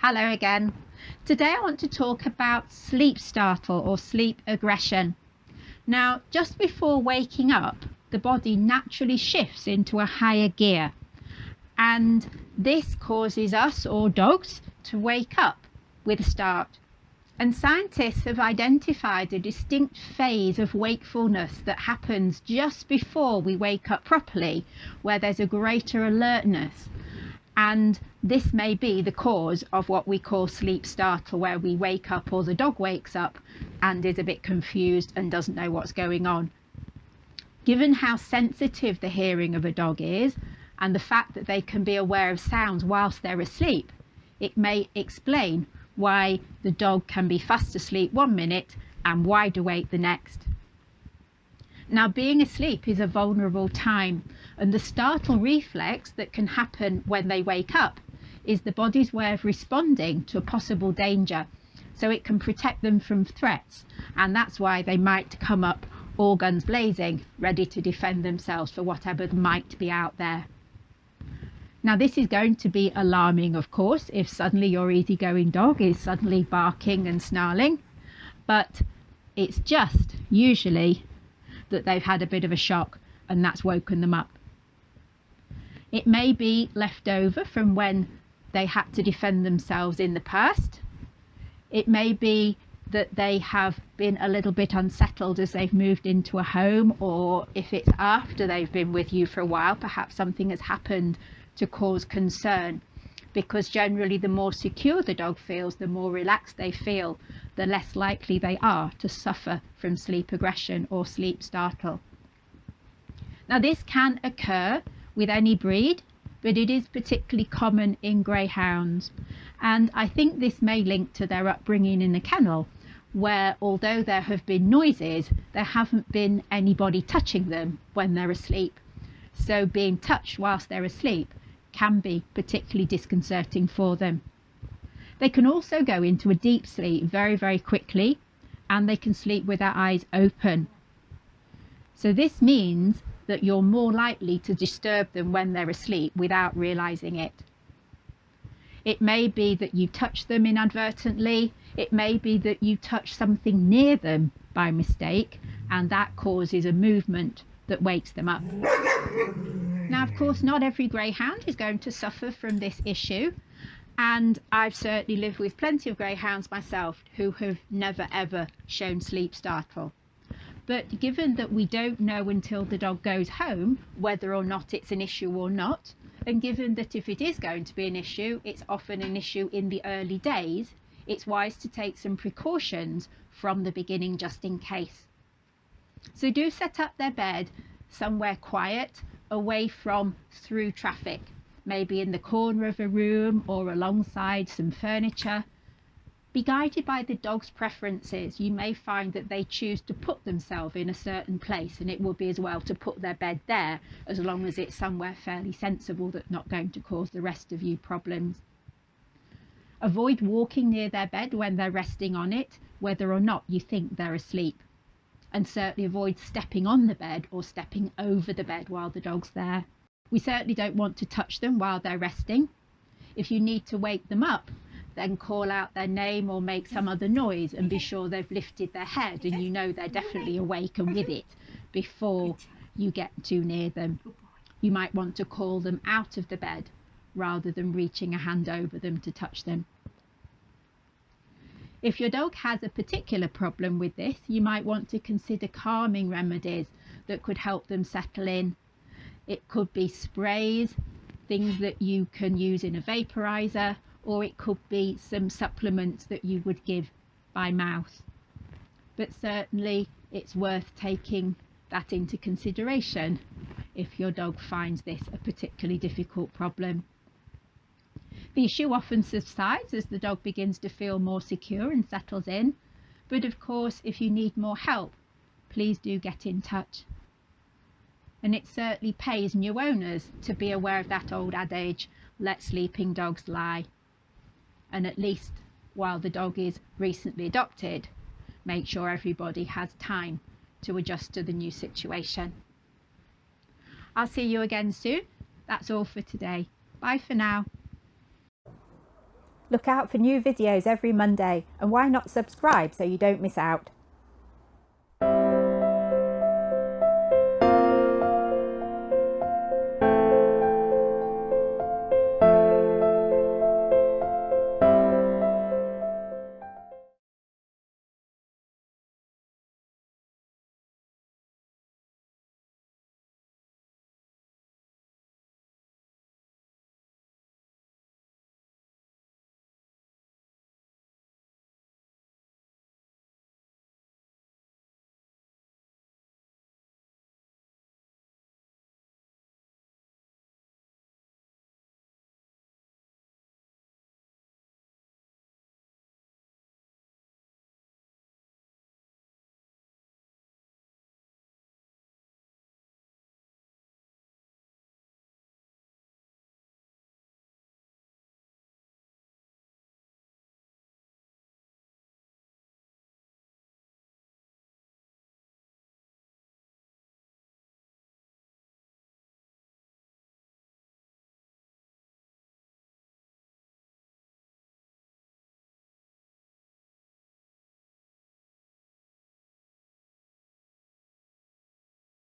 Hello again. Today I want to talk about sleep startle or sleep aggression. Now, just before waking up, the body naturally shifts into a higher gear, and this causes us or dogs to wake up with a start. And scientists have identified a distinct phase of wakefulness that happens just before we wake up properly, where there's a greater alertness. And this may be the cause of what we call sleep startle, where we wake up or the dog wakes up and is a bit confused and doesn't know what's going on. Given how sensitive the hearing of a dog is and the fact that they can be aware of sounds whilst they're asleep, it may explain why the dog can be fast asleep 1 minute and wide awake the next. Now, being asleep is a vulnerable time, and the startle reflex that can happen when they wake up is the body's way of responding to a possible danger, so it can protect them from threats, and that's why they might come up all guns blazing, ready to defend themselves for whatever might be out there. Now, this is going to be alarming, of course, if suddenly your easygoing dog is suddenly barking and snarling, but it's just usually that they've had a bit of a shock and that's woken them up. It may be left over from when they had to defend themselves in the past. It may be that they have been a little bit unsettled as they've moved into a home, or if it's after they've been with you for a while, perhaps something has happened to cause concern, because generally the more secure the dog feels, the more relaxed they feel, the less likely they are to suffer from sleep aggression or sleep startle. Now, this can occur with any breed, but it is particularly common in greyhounds, and I think this may link to their upbringing in the kennel, where although there have been noises, there haven't been anybody touching them when they're asleep. So being touched whilst they're asleep can be particularly disconcerting for them. They can also go into a deep sleep very, very quickly, and they can sleep with their eyes open. So this means that you're more likely to disturb them when they're asleep without realizing it. It may be that you touch them inadvertently. It may be that you touch something near them by mistake, and that causes a movement that wakes them up. Now, of course, not every greyhound is going to suffer from this issue, and I've certainly lived with plenty of greyhounds myself who have never ever shown sleep startle. But given that we don't know until the dog goes home whether or not it's an issue or not, and given that if it is going to be an issue, it's often an issue in the early days, it's wise to take some precautions from the beginning just in case. So do set up their bed somewhere quiet, away from through traffic, maybe in the corner of a room or alongside some furniture. Be guided by the dog's preferences. You may find that they choose to put themselves in a certain place, and it will be as well to put their bed there, as long as it's somewhere fairly sensible that's not going to cause the rest of you problems. Avoid walking near their bed when they're resting on it, whether or not you think they're asleep. And certainly avoid stepping on the bed or stepping over the bed while the dog's there. We certainly don't want to touch them while they're resting. If you need to wake them up, then call out their name or make some other noise and be sure they've lifted their head and you know they're definitely awake and with it before you get too near them. You might want to call them out of the bed rather than reaching a hand over them to touch them. If your dog has a particular problem with this, you might want to consider calming remedies that could help them settle in. It could be sprays, things that you can use in a vaporizer, or it could be some supplements that you would give by mouth. But certainly it's worth taking that into consideration if your dog finds this a particularly difficult problem. The issue often subsides as the dog begins to feel more secure and settles in, but of course if you need more help, please do get in touch. And it certainly pays new owners to be aware of that old adage, let sleeping dogs lie. And at least while the dog is recently adopted, make sure everybody has time to adjust to the new situation. I'll see you again soon. That's all for today. Bye for now. Look out for new videos every Monday, and why not subscribe so you don't miss out?